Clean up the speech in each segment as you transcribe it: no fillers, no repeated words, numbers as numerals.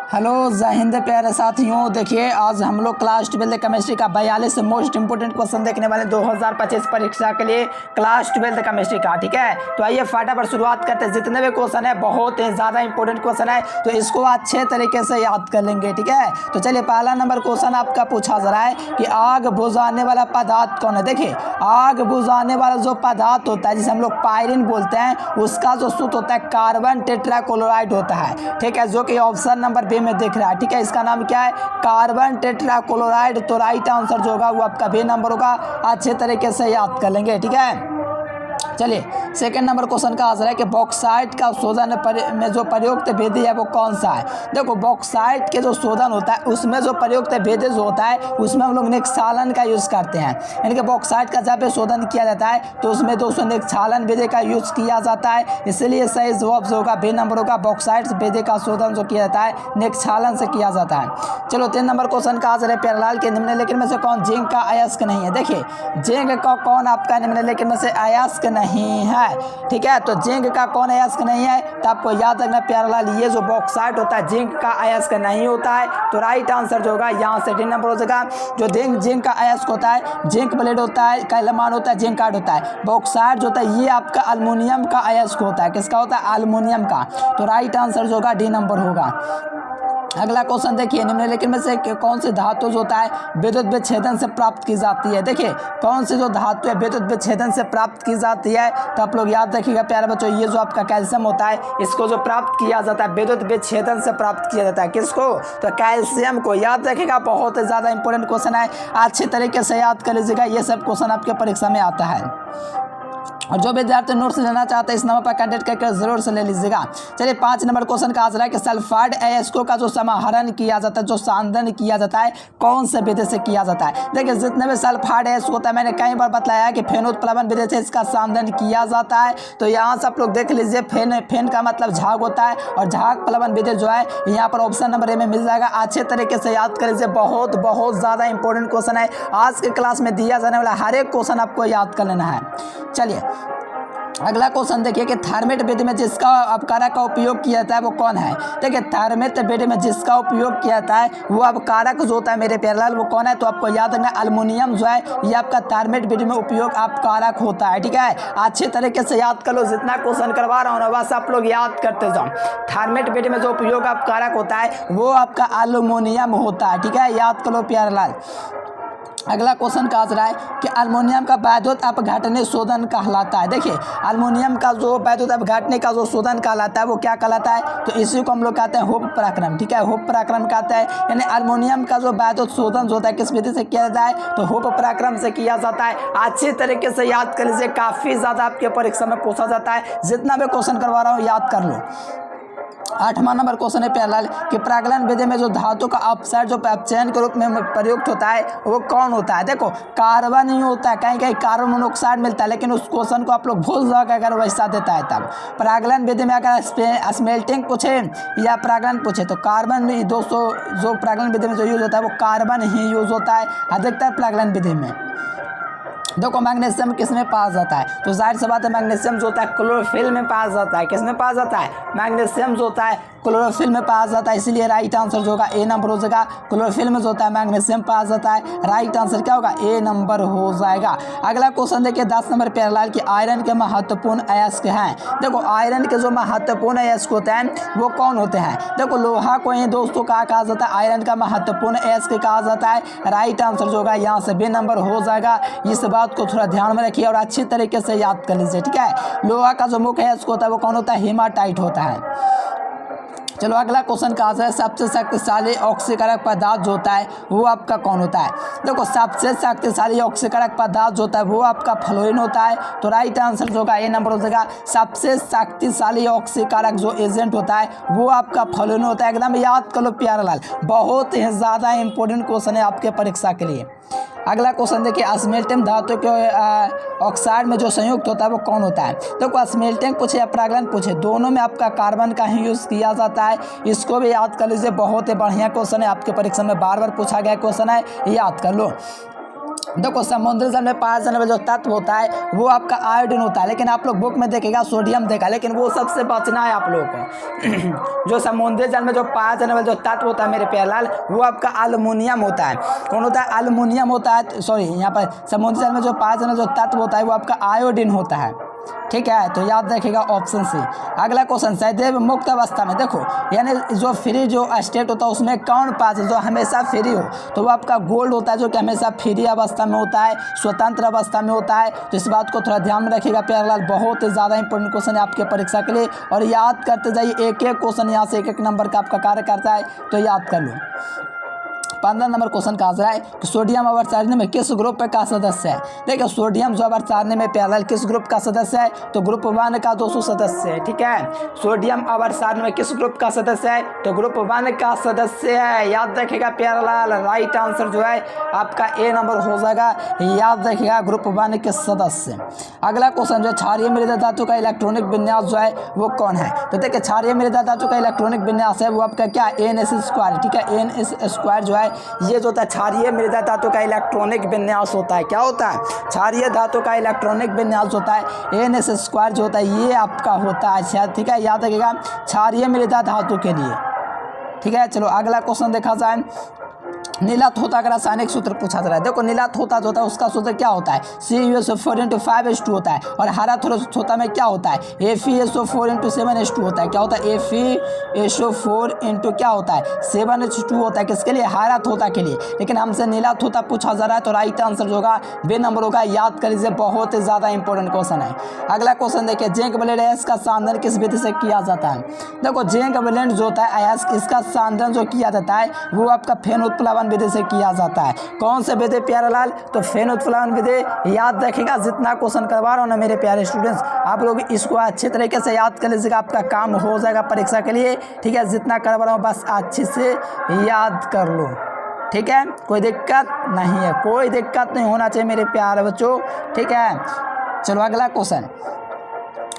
Hello जय हिंद प्यारे साथियों। देखिए आज हम लोग क्लास 12 केमिस्ट्री का 42 मोस्ट इंपोर्टेंट क्वेश्चन देखने वाले 2025 परीक्षा के लिए क्लास 12 केमिस्ट्री का। ठीक है, तो आइए फटाफट शुरुआत करते हैं। जितने भी क्वेश्चन है बहुत ज़्यादा इंपॉर्टेंट क्वेश्चन है, तो इसको अच्छे तरीके से याद कर लेंगे। ठीक है, तो चलिए पहला नंबर क्वेश्चन आपका पूछा जा रहा है कि आग बुझाने वाला पदार्थ कौन है। देखिए आग बुझाने वाला जो पदार्थ होता है जिसे हम लोग पायरिन बोलते हैं, उसका जो सूत्र होता है कार्बन टेट्राक्लोराइड होता है। ठीक है, जो कि ऑप्शन नंबर बी में दिख रहा है। ठीक है, इसका नाम क्या है, कार्बन टेट्राक्लोराइड। तो राइट आंसर जो होगा वो आपका बी नंबर होगा। अच्छे तरीके से याद कर लेंगे। ठीक है, चलिए सेकंड नंबर क्वेश्चन का आंसर है कि बॉक्साइट का शोधन में जो प्रयुक्त विधि है वो कौन सा है। देखो बॉक्साइट के जो शोधन होता है उसमें जो प्रयुक्त विधि जो होता है उसमें हम लोग निक्षालन का यूज़ करते हैं। यानी कि बॉक्साइट का जब भी शोधन किया जाता है तो उसमें दोस्तों निक्षालन विधि का यूज़ किया जाता है, इसलिए सही जवाब जो होगा बी नंबर होगा। बॉक्साइट विधि का शोधन जो किया जाता है निक्षालन से किया जाता है। चलो 3 नंबर क्वेश्चन का आंसर है प्यारेलाल के निम्नलिखित में से कौन जिंक का अयस्क नहीं है। देखिए जिंक का कौन आपका निम्नलिखित में से अयस्क नहीं है। ठीक है, तो जिंक का कौन अयस्क नहीं है, तो आपको याद रखना प्यारेलाल ये जो बॉक्साइट होता है जिंक का अयस्क नहीं होता है। तो राइट आंसर जो होगा यहाँ से 3 नंबर हो जाएगा। जो जिंक का अयस्क होता है जिंक ब्लेड होता है, कैलमान होता है, जिंक कार्ड होता है। बॉक्साइट जो होता है ये आपका अल्मोनियम का अयस्क होता है। किसका होता है, अल्मोनियम का। तो राइट आंसर जो होगा डी नंबर होगा। अगला क्वेश्चन देखिए निम्नलिखित में से कौन सी धातु जो होता है विद्युत विच्छेदन से प्राप्त की जाती है। देखिए कौन सी जो धातु है विद्युत विच्छेदन से प्राप्त की जाती है, तो आप लोग याद रखिएगा प्यारे बच्चों, ये जो आपका कैल्शियम होता है इसको जो प्राप्त किया जाता है विद्युत विच्छेदन से प्राप्त किया जाता है। किसको, तो कैल्शियम को। याद रखिएगा बहुत ज़्यादा इंपॉर्टेंट क्वेश्चन है, अच्छे तरीके से याद कर लीजिएगा। ये सब क्वेश्चन आपके परीक्षा में आता है। और जो विद्यार्थी नोट्स लेना चाहते हैं इस नंबर पर कांटेक्ट करके जरूर से ले लीजिएगा। चलिए 5 नंबर क्वेश्चन का आंसर है कि सल्फाइड अयस्कों का जो समाहरण किया जाता है, जो सांद्रण किया जाता है, कौन से विधि से किया जाता है। देखिए जितने भी सल्फाइड अयस्क होता है मैंने कई बार बताया कि फेनोत्प्लवन विधि से इसका सांद्रण किया जाता है। तो यहाँ से आप लोग देख लीजिए फेन का मतलब झाग होता है और झाग प्लवन विधि जो है यहाँ पर ऑप्शन नंबर ए में मिल जाएगा। अच्छे तरीके से याद कर लीजिए, बहुत ज़्यादा इंपॉर्टेंट क्वेश्चन है। आज के क्लास में दिया जाने वाला हर एक क्वेश्चन आपको याद कर लेना है। चलिए अगला क्वेश्चन देखिए कि थर्मेट विधि में जिसका अपकारक का उपयोग किया जाता है वो कौन है। देखिए थर्मेट विधि में जिसका उपयोग किया जाता है वो अपकारक जो होता है मेरे प्यारेलाल वो कौन है, तो आपको याद रखना अल्मोनियम जो है ये आपका थर्मेट विधि में उपयोग अपकारक होता है। ठीक है, अच्छे तरीके से याद कर लो, जितना क्वेश्चन करवा रहा हूँ ना बस आप लोग याद करते जाओ। थर्मेट विधि में जो उपयोग अपकारक होता है वो आपका अल्मोनियम होता है। ठीक है, याद कर लो प्यारेलाल। अगला क्वेश्चन का आंसर है कि अल्मोनियम का वैद्युत अपघटनीय शोधन कहलाता है। देखिए अल्मोनियम का जो वैद्युत अपघटनीय का जो शोधन कहलाता है वो क्या कहलाता है, तो इसी को हम लोग कहते हैं हुप पराक्रम। ठीक है, हुप पराक्रम कहते हैं, यानी अल्मोनियम का जो वैद्युत शोधन जो होता है किस विधि से किया जाता है, तो हुप पराक्रम से किया जाता है। अच्छी तरीके से याद कर लीजिए, काफ़ी ज़्यादा आपके परीक्षा में पूछा जाता है। जितना भी क्वेश्चन करवा रहा हूँ याद कर लो। 8वां नंबर क्वेश्चन है प्यारेलाल कि प्रागलन विधि में जो धातु का अपसाइड जो अपचयन के रूप में प्रयुक्त होता है वो कौन होता है। देखो कार्बन ही होता है, कहीं कहीं कार्बन मोनोऑक्साइड मिलता है, लेकिन उस क्वेश्चन को आप लोग भूल जाओगे अगर वैसा देता है तब। प्रागलन विधि में अगर स्मेल्टिंग पूछे या प्रागलन पूछे तो कार्बन दोस्तों जो प्रागलन विधि में जो यूज होता है वो कार्बन ही यूज होता है अधिकतर प्रागलन विधि में। देखो मैग्नीशियम किस में पाया जाता है, तो जाहिर सी बात है मैग्नीशियम जो होता है क्लोरोफिल में पाया जाता है। किस में पाया जाता है, मैग्नीशियम जो होता है क्लोरोफिल में पाया जाता है, इसलिए राइट आंसर जो होगा ए नंबर हो जाएगा। क्लोरोफिल में जो होता है मैग्नीशियम पाया जाता है, राइट आंसर क्या होगा, ए नंबर हो जाएगा। अगला क्वेश्चन देखिए 10 नंबर प्यारेलाल की आयरन के महत्वपूर्ण अयस्क हैं। देखो आयरन के जो महत्वपूर्ण अयस्क होते हैं वो कौन होते हैं। देखो लोहा को ही दोस्तों कहा जाता है आयरन का महत्वपूर्ण अयस्क कहा जाता है। राइट आंसर जो होगा यहाँ से बी नंबर हो जाएगा। इस बात को थोड़ा ध्यान में रखिए और अच्छी तरीके से याद कर लीजिए। ठीक है, लोहा का जो मुख्य अयस्क होता है वो कौन होता है, हेमाटाइट होता है। चलो अगला क्वेश्चन का आंसर है सबसे शक्तिशाली ऑक्सीकारक पदार्थ जो होता है वो आपका कौन होता है। देखो सबसे शक्तिशाली ऑक्सीकारक पदार्थ जो होता है वो आपका फ्लोरीन होता है। तो राइट आंसर जो होगा ए नंबर हो जाएगा। सबसे शक्तिशाली ऑक्सीकारक जो एजेंट होता है वो आपका फ्लोरीन होता है। एकदम याद कर लो प्यारेलाल, बहुत ही ज़्यादा इंपॉर्टेंट क्वेश्चन है आपके परीक्षा के लिए। अगला क्वेश्चन देखिए अस्मेल्टियम धातु के ऑक्साइड में जो संयुक्त होता है वो कौन होता है। देखो अस्मेल्टियम पूछे या प्रागलन पूछे दोनों में आपका कार्बन का ही यूज़ किया जाता है। इसको भी याद कर लीजिए, बहुत ही बढ़िया क्वेश्चन है आपके परीक्षा में बार बार पूछा गया क्वेश्चन है, याद कर लो। देखो समुद्री जल में पाया जाने वाला जो तत्व होता है वो आपका आयोडीन होता है, लेकिन आप लोग बुक में देखेगा सोडियम देखा, लेकिन वो सबसे बचना है आप लोगों को। जो समुद्री जल में जो पाया जाने वाला जो तत्व होता है मेरे प्यारे लाल, वो आपका एल्युमिनियम होता है। कौन होता है? एल्युमिनियम होता है। सॉरी, यहाँ पर समुद्री जल में जो पाया जाने वाला जो तत्व होता है वो आपका आयोडीन होता है। ठीक है, तो याद रखिएगा ऑप्शन सी। अगला क्वेश्चन, सहदेव मुक्त अवस्था में देखो यानी जो फ्री जो स्टेट होता है उसमें कौन पास जो हमेशा फ्री हो, तो वो आपका गोल्ड होता है, जो कि हमेशा फ्री अवस्था में होता है, स्वतंत्र अवस्था में होता है। तो इस बात को थोड़ा ध्यान में रखिएगा प्यारे लाल, बहुत ही ज़्यादा इंपॉर्टेंट क्वेश्चन है आपके परीक्षा के लिए, और याद करते जाइए। एक एक क्वेश्चन यहाँ से एक नंबर का आपका कार्य करता है, तो याद कर लो। 15 नंबर क्वेश्चन का आंसर है कि सोडियम अवर सारणी में किस ग्रुप का सदस्य है। देखिए सोडियम जो अवर सारणी में प्यारे लाल किस ग्रुप का सदस्य है, तो ग्रुप 1 का 200 सदस्य है। ठीक है, सोडियम अवर सारणी में किस ग्रुप का सदस्य है, तो ग्रुप 1 का सदस्य है। याद रखिएगा प्यारे लाल, राइट आंसर जो है आपका ए नंबर हो जाएगा। याद रखिएगा ग्रुप 1 के सदस्य। अगला क्वेश्चन जो क्षारीय मृदा धातु का इलेक्ट्रॉनिक विन्यास जो है वो कौन है, तो देखिए क्षारीय मृदा धातु का इलेक्ट्रॉनिक विन्यास है वो आपका क्या, NS²। ठीक है, NS² जो है ये जो होता है क्षारीय मृदा धातु का इलेक्ट्रॉनिक विन्यास होता है। क्या होता है? क्षारीय धातु का इलेक्ट्रॉनिक विन्यास होता है NS² जो होता है ये आपका होता है। ठीक है, याद रखिएगा क्षारीय मृदा धातु के लिए। ठीक है, चलो अगला क्वेश्चन देखा जाए। नीला थोता का रासायनिक सूत्र पूछा जा रहा है। देखो नीला थोता जो होता है उसका सूत्र क्या होता है, CuSO4 × 5H2 होता है, और हरा थोता में क्या होता है, FeSO4 × 7H2 होता है। क्या होता है? FeSO4 × क्या होता है, 7H2 होता है। किसके लिए? हरा थोता के लिए। लेकिन हमसे नीला थोता पूछा जा रहा है, तो राइट आंसर जो होगा बे नंबर होगा। याद कर लीजिए, बहुत ही ज़्यादा इंपॉर्टेंट क्वेश्चन है। अगला क्वेश्चन देखिए, जिंक ब्लेड अयस्क का सांद्रण किस विधि से किया जाता है। देखो जिंक ब्लेड जो होता है अयस्क, इसका सांद्रण जो किया जाता है वो आपका फेनोत्प्लवन विधि से किया जाता है। कौन से विधि प्यारे लाल, तो फेनोत्प्लवन विधि। याद रखिएगा, जितना क्वेश्चन करवा रहा हूँ ना मेरे प्यारे स्टूडेंट्स, आप लोग इसको अच्छे तरीके से याद कर लीजिएगा, आपका काम हो जाएगा परीक्षा के लिए। ठीक है, जितना करवा रहा हूँ बस अच्छे से याद कर लो। ठीक है, कोई दिक्कत नहीं है, कोई दिक्कत नहीं होना चाहिए मेरे प्यारे बच्चों। ठीक है, चलो अगला क्वेश्चन,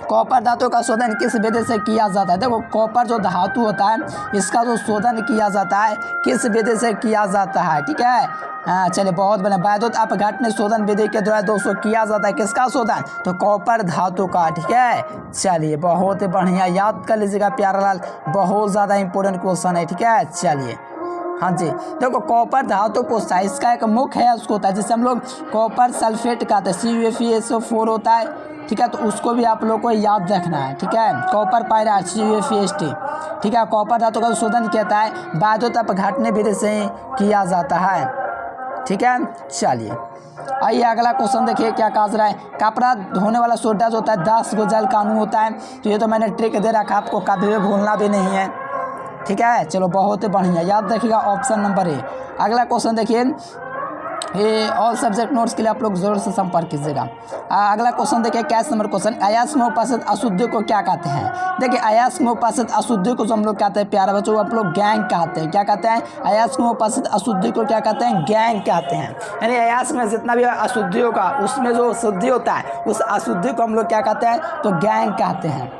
कॉपर धातु का शोधन किस विधि से किया जाता है। देखो कॉपर जो धातु होता है इसका जो शोधन किया जाता है किस विधि से किया जाता है। ठीक है, हाँ चलिए बहुत बढ़िया। वैद्युत अपघटन शोधन विधि के द्वारा दोस्तों किया जाता है किसका शोधन, तो कॉपर धातु का। ठीक है, चलिए बहुत बढ़िया, याद कर लीजिएगा प्यारा लाल, बहुत ज़्यादा इंपॉर्टेंट क्वेश्चन है। ठीक है, चलिए हाँ जी, देखो कॉपर धातु पूछता है, इसका एक मुख्य है उसको होता है जिसे हम लोग कॉपर सल्फेट कहते हैं, CuFeSO4 होता है। ठीक है, तो उसको भी आप लोग को याद रखना है। ठीक है, कॉपर पायराइड CuFeST। ठीक है, कॉपर धातु का शोधन कहता है वैद्युत अपघटन विधि से किया जाता है। ठीक है, चलिए आइए अगला क्वेश्चन देखिए क्या कहा जा रहा है। कपड़ा धोने वाला सोडा जो होता है 10 गो जल कानून होता है। तो ये तो मैंने ट्रिक दे रखा, आपको कभी भी भूलना भी नहीं है। ठीक है, चलो बहुत ही बढ़िया, याद रखिएगा ऑप्शन नंबर ए। अगला क्वेश्चन देखिए, ये ऑल सब्जेक्ट नोट्स के लिए आप लोग जरूर से संपर्क कीजिएगा। अगला क्वेश्चन देखिए, 21 नंबर क्वेश्चन, अयस्क में उपस्थित अशुद्धि को क्या कहते हैं। देखिए अयस्क में उपस्थित अशुद्धि को जो हम लोग कहते हैं प्यारे बच्चों, आप लोग गैंग कहते हैं। क्या कहते हैं? अयस्क में उपस्थित अशुद्धि को क्या कहते हैं? गैंग कहते हैं। यानी अयस्क में जितना भी अशुद्धि होगा उसमें जो शुद्धि होता है उस अशुद्धि को हम लोग क्या कहते हैं, तो गैंग कहते हैं।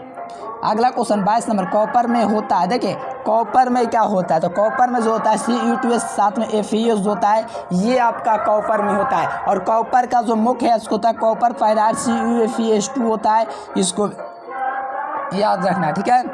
अगला क्वेश्चन 22 नंबर, कॉपर में होता है। देखिए कॉपर में क्या होता है, तो कॉपर में जो होता है Cu2S साथ में FeS जो होता है ये आपका कॉपर में होता है। और कॉपर का जो मुख्य है उसको होता है कॉपर पायराइड CuFeS2 होता है, इसको याद रखना। ठीक है,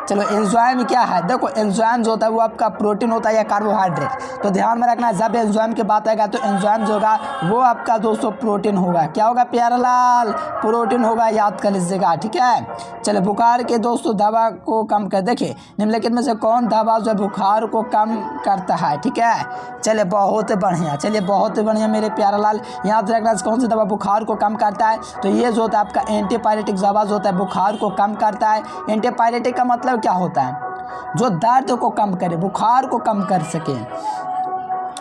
चलो एंजाइम क्या है। देखो एंजाइम जो होता है वो आपका प्रोटीन होता है या कार्बोहाइड्रेट। तो ध्यान में रखना, जब एंजाइम की बात आएगा तो एंजाइम जो होगा वो आपका दोस्तों प्रोटीन होगा। क्या होगा प्यारा लाल? प्रोटीन होगा, याद कर लीजिएगा। ठीक है, चलो बुखार के दोस्तों दवा को कम कर, देखिए निम्नलिखित में से कौन दवा जो बुखार को कम करता है। ठीक है, चलिए बहुत बढ़िया, चलिए बहुत बढ़िया मेरे प्यारा लाल, याद रखना कौन सी दवा बुखार को कम करता है। तो ये जो होता है आपका एंटीपायरेटिक दवा जो होता है बुखार को कम करता है। एंटीपायरेटिक का मतलब क्या होता है? जो दर्द को कम करे, बुखार को कम कर सके।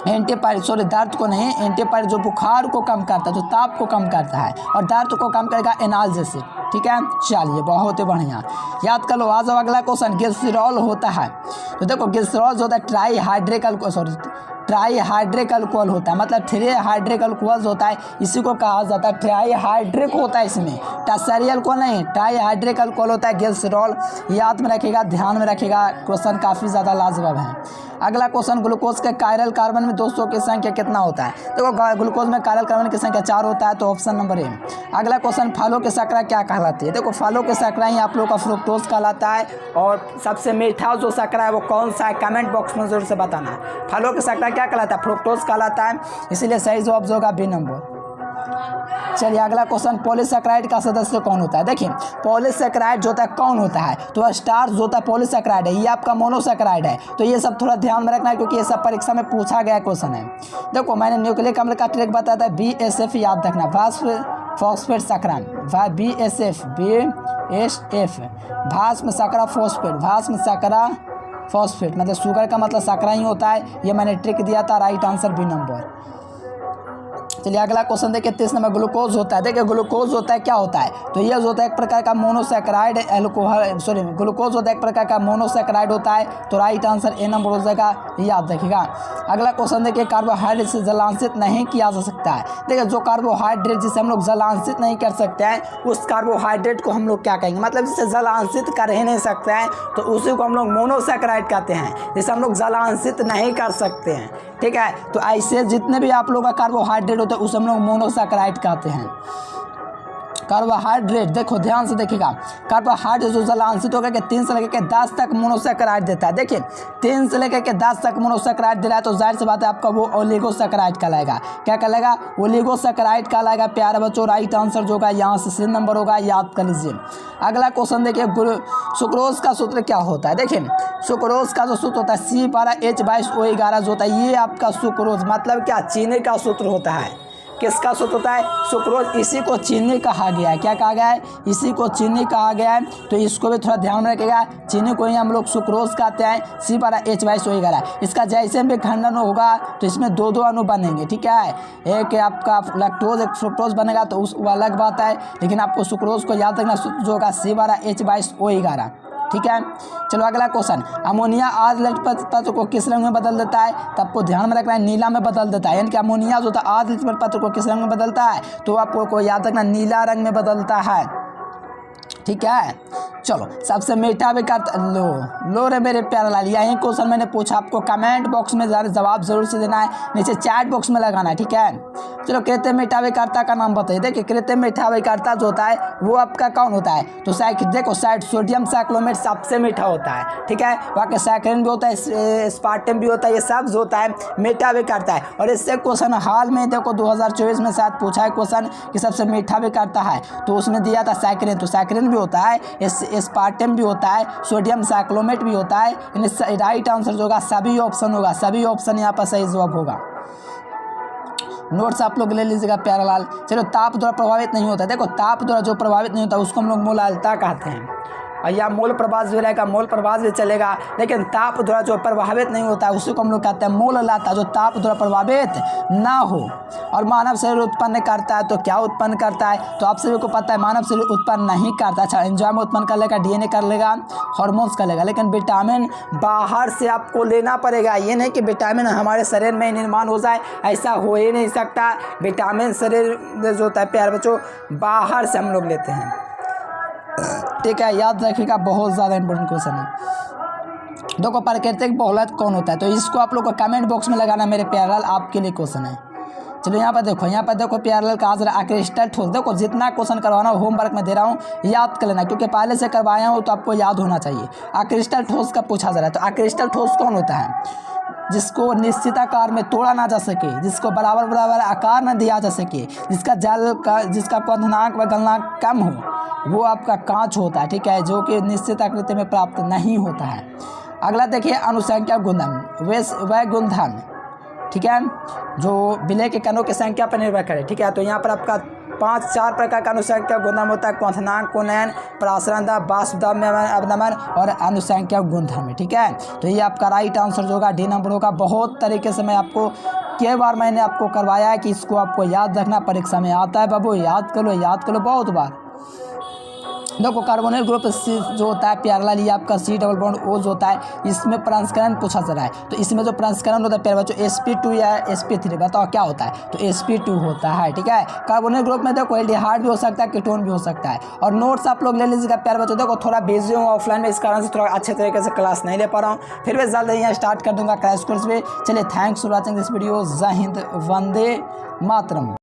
दर्द को नहीं, एंटीपायरेटिक जो बुखार को कम करता है, जो ताप को कम करता है और दर्द को कम करेगा एनाल्जेसिक। ठीक है, चलिए बहुत ही बढ़िया, याद कर लो। आ जाओ अगला क्वेश्चन, ग्लिसरॉल होता है। तो देखो ग्लिसरॉल जो होता है ट्राई हाइड्रिकल ट्राईहाइड्रिक अल्कोहल होता है, मतलब 3 हाइड्रिक अल्कोहल होता है, इसी को कहा जाता है ट्राईहाइड्रिक होता है। इसमें टर्सरी अल्कोहल नहीं, ट्राईहाइड्रिक अल्कोहल होता है, ग्लिसरॉल। याद में रखिएगा, ध्यान में रखिएगा, क्वेश्चन काफ़ी ज़्यादा लाजवाब है। अगला क्वेश्चन, ग्लूकोज के कायरल कार्बन में दोस्तों की संख्या कितना होता है? देखो ग्लूकोज में कायरल कार्बन की संख्या 4 होता है, तो ऑप्शन नंबर ए। अगला क्वेश्चन, फलों की शर्करा क्या कहलाती है? देखो फलों की शर्करा ही आप लोग का फ्रुक्टोज कहलाता है। और सबसे मीठा जो शर्करा है वो कौन सा है? कमेंट बॉक्स में जरूर से बताना। फलों की शर्करा क्या कहलाता है? फ्रुक्टोज कहलाता है, इसीलिए सही जवाब होगा बी नंबर। चलिए अगला क्वेश्चन, पॉलीसैकेराइड का सदस्य कौन होता है? देखिए पॉलीसैकेराइड जो होता है कौन होता है? तो स्टार्च जो होता है पॉलीसैकेराइड है, ये आपका मोनोसैकेराइड है। तो ये सब थोड़ा ध्यान में रखना है, क्योंकि ये सब परीक्षा में पूछा गया क्वेश्चन है। देखो मैंने न्यूक्लिक अम्ल का ट्रिक बताया था, BSF याद रखना, फॉस्फेट शर्करा, BSF भास्म शर्करा फॉस्फेट, भास्म शर्करा फॉस्फेट, मतलब शुगर का मतलब शर्करा ही होता है। ये मैंने ट्रिक दिया था, राइट आंसर बी नंबर। चलिए अगला क्वेश्चन देखिए, 30 नंबर, ग्लूकोज होता है। देखिए ग्लूकोज होता है क्या होता है? तो ये जो होता है एक प्रकार का मोनोसैकेराइड अल्कोहल, सॉरी ग्लूकोज होता है एक प्रकार का मोनोसैकेराइड होता है, तो राइट आंसर ए नंबर हो जाएगा, याद रखिएगा। अगला क्वेश्चन देखिए, कार्बोहाइड्रेट से जलांशित नहीं किया जा सकता है। देखिए जो कार्बोहाइड्रेट जिसे हम लोग जलांशित नहीं कर सकते हैं, उस कार्बोहाइड्रेट को हम लोग क्या कहेंगे? मतलब जिसे जलांशित कर ही नहीं सकते हैं, तो उसी को हम लोग मोनोसैकेराइड कहते हैं, जिसे हम लोग जलांशित नहीं कर सकते हैं। ठीक है, तो ऐसे जितने भी आप लोगों का कार्बोहाइड्रेट होते हैं उसे हम लोग मोनोसैकेराइड कहते हैं। कार्बोहाइड्रेट देखो ध्यान से देखिएगा, कार्बोहाइड्रेट जो जलांशित होकर के 3 से लेकर के 10 तक मोनोसैकेराइड देता है। देखिए 3 से लेकर के 10 तक मोनोसैकेराइड दे रहा है, तो जाहिर सी बात है आपका वो ओलिगोसैकेराइड कहलाएगा। क्या कहलाएगा? ओलिगोसैकेराइड कहलाएगा। प्यारे बच्चों राइट आंसर जो होगा यहाँ से सी नंबर होगा, याद कर लीजिए। अगला क्वेश्चन देखिए, सुक्रोज का सूत्र क्या होता है? देखिए सुक्रोज का जो सूत्र होता है C12H22O11 जो होता है, ये आपका सुक्रोज मतलब क्या? चीनी का सूत्र होता है। किसका सूत्र होता है? सुक्रोज। इसी को चीनी कहा गया है। क्या कहा गया है? इसी को चीनी कहा गया है, तो इसको भी थोड़ा ध्यान में रखिएगा। चीनी को ही हम लोग सुक्रोज कहते हैं, C12H22O11। इसका जैसे भी खंडन होगा तो इसमें 2 अणु बनेंगे। ठीक है, एक आपका लैक्टोज एक फ्रुक्टोज बनेगा, तो उस अलग बात है, लेकिन आपको सुक्रोज को याद रखना, सूत्र जो होगा C12H22O11। ठीक है, चलो अगला क्वेश्चन, अमोनिया आध पत्र को किस रंग में बदल देता है? तो आपको ध्यान में रखना है, नीला में बदल देता है। यानी कि अमोनिया जो होता है आध पत्र को किस रंग में बदलता है? तो आपको याद रखना, नीला रंग में बदलता है। ठीक है, चलो सबसे मीठा विकार लो रे मेरे प्यारे लाल, यही क्वेश्चन मैंने पूछा, आपको कमेंट बॉक्स में जवाब जरूर से देना है, नीचे चैट बॉक्स में लगाना है। ठीक है, चलो कृत्रिम मीठा विकारता का नाम बताइए। देखिए कृत्रिम मीठा विकारता जो होता है वो आपका कौन होता है? तो देखो सोडियम साइक्लोमेट सबसे मीठा होता है। ठीक है, वहाँ सैकरिन भी होता है, स्पार्टम भी होता है, ये सब जो होता है मीठा विकारता है। और इससे क्वेश्चन हाल में देखो 2024 में शायद पूछा है क्वेश्चन कि सबसे मीठा विकारता है, तो उसमें दिया था सैकरिन। तो सैकरिन भी होता है, स्पार्टम भी होता है, सोडियम साइक्लोमेट भी होता है। राइट आंसर जो होगा सभी ऑप्शन होगा, सभी ऑप्शन यहाँ पर सही जवाब होगा। नोट्स आप लोग ले लीजिएगा प्यारा लाल। चलो ताप द्वारा प्रभावित नहीं होता, देखो ताप द्वारा जो प्रभावित नहीं होता उसको हम लोग मोलालता कहते हैं, और या मोल प्रभाव भी रहेगा, मोल प्रभाव भी चलेगा, लेकिन ताप द्वारा जो प्रभावित नहीं होता है उसी को हम लोग कहते हैं मोललता, जो ताप द्वारा प्रभावित ना हो। और मानव शरीर उत्पन्न करता है, तो क्या उत्पन्न करता है? तो आप सभी को पता है मानव शरीर उत्पन्न नहीं करता। अच्छा, एंजाइम उत्पन्न कर लेगा, DNA कर लेगा, हार्मोन्स कर लेगा, लेकिन विटामिन बाहर से आपको लेना पड़ेगा। ये नहीं कि विटामिन हमारे शरीर में निर्माण हो जाए, ऐसा हो ही नहीं सकता। विटामिन शरीर जो होता है प्यारे बच्चों बाहर से हम लोग लेते हैं। ठीक है, याद रखिएगा, बहुत ज़्यादा इंपॉर्टेंट क्वेश्चन है। देखो प्राकृतिक बहुलक कौन होता है? तो इसको आप लोग को कमेंट बॉक्स में लगाना मेरे प्यारे लाल, आपके लिए क्वेश्चन है। चलो यहाँ पर देखो प्यारे लाल का आंसर आक्रिस्टल ठोस। देखो जितना क्वेश्चन करवाना हो होमवर्क में दे रहा हूँ, याद कर लेना, क्योंकि पहले से करवाया हूँ तो आपको याद होना चाहिए। आक्रिस्टल ठोस का पूछा जा रहा है, तो आक्रिस्टल ठोस कौन होता है? जिसको निश्चित आकार में तोड़ा ना जा सके, जिसको बराबर बराबर आकार न दिया जा सके, जिसका क्वथनांक व गलनांक कम हो, वो आपका कांच होता है। ठीक है, जो कि निश्चित आकृति में प्राप्त नहीं होता है। अगला देखिए अनुसंख्या गुणधर्म, वह गुणधर्म, ठीक है, जो विलय के कणों की संख्या पर निर्भर करे। ठीक है, तो यहाँ पर आपका 4 प्रकार का अनुसंख्या गुणधर्म होता है, क्वथनांक, कुनयन, प्रासरण दर, वाष्प दर, अवनमन और अनुसंख्या गुणधर्म। ठीक है, तो ये आपका राइट आंसर जो होगा डी नंबर होगा। बहुत तरीके से मैं आपको कई बार मैंने आपको करवाया है कि इसको आपको याद रखना, परीक्षा में आता है बाबू, याद कर लो बहुत बार। देखो कार्बोनिल ग्रुप जो होता है पैरेलल, ये आपका C डबल बॉन्ड O जो होता है, इसमें प्रसंस्करण पूछा जा रहा है। तो इसमें जो प्रसंस्करण होता है प्यारे बच्चों sp2 या sp3, बताओ क्या होता है? तो sp2 होता है, ठीक है। कार्बोनिल ग्रुप में देखो एल्डिहाइड भी हो सकता है, कीटोन भी हो सकता है। और नोट्स आप लोग ले लीजिएगा प्यारे बच्चों। देखो थोड़ा बिजी हूँ ऑफलाइन में, इस कारण से थोड़ा अच्छे तरीके से क्लास नहीं ले पा रहा हूँ, फिर भी जल्द यहाँ स्टार्ट कर दूंगा क्रैश कोर्स में। चलिए thanks for watching this video. जय हिंद, वंदे मातरम।